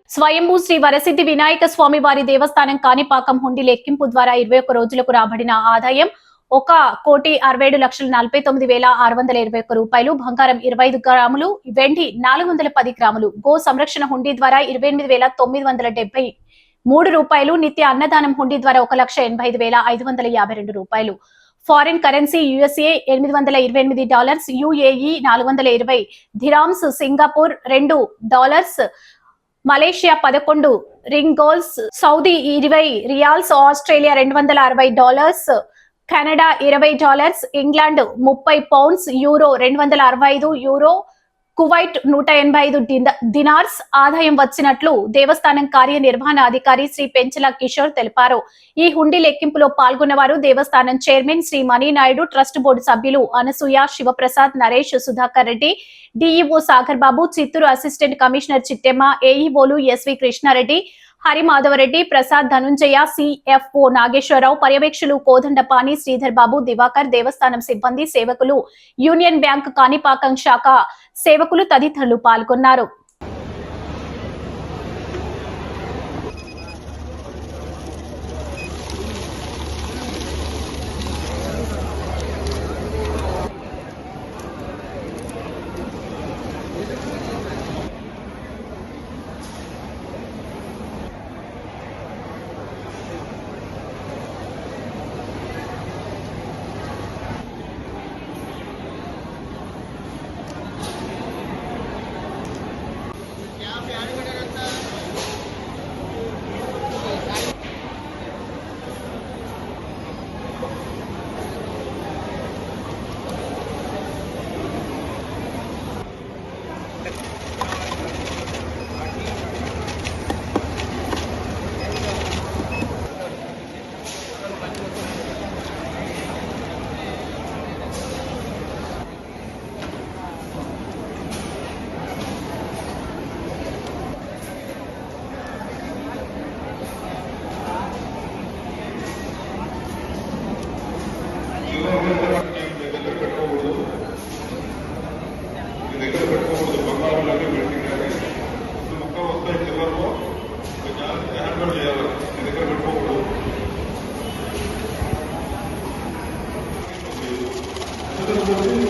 స్వయంభూ శ్రీ వరసిద్ధి వినాయక స్వామి వారి దేవస్థానం కాణిపాకం హుండీ లెక్కింపు ద్వారా 21 రోజులకు రాబడిన ఆదాయం 1,67,49,621 రూపాయలు, బంగారం 25 గ్రాములు, వెండి 410 గ్రాములు, గో సంరక్షణ హుండీ ద్వారా 28,973 రూపాయలు, నిత్య అన్నదానం హుండీ ద్వారా 1,85,552 రూపాయలు, foreign currency USA $828, UAE 420 dirhams, Singapore $2, Malaysia 11 ringgits, Saudi 20 riyals, Australia $260, Canada $20, England 30 pounds, euro 265 euro, Kuwait 185 dinars ఆదాయం వచ్చినట్లు దేవస్థానం కార్యనిర్వహణాధికారి శ్రీ పెంచల కిషోర్ తెలిపారు. ఈ హుండీ లెక్కింపులో పాల్గొన్నవారు దేవస్థానం chairman Shri Maninaidu, trust board సభ్యులు Anasuya, Sivaprasad, Naresh, Sudhakar Reddy, DEO Sagar Babu, Chittoor assistant commissioner Chittemma, ఏఈఓలు ఎస్వి కృష్ణారెడ్డి, హరిమాధవరెడ్డి, ప్రసాద్, ధనుంజయ, సిఎఫ్ఓ నాగేశ్వరరావు, పర్యవేక్షకులు కోదండపాణి, శ్రీధర్ బాబు, దివాకర్, దేవస్థానం సిబ్బంది, సేవకులు, యూనియన్ బ్యాంక్ కాణిపాకం శాఖ సేవకులు తదితరులు పాల్గొన్నారు. Gracias.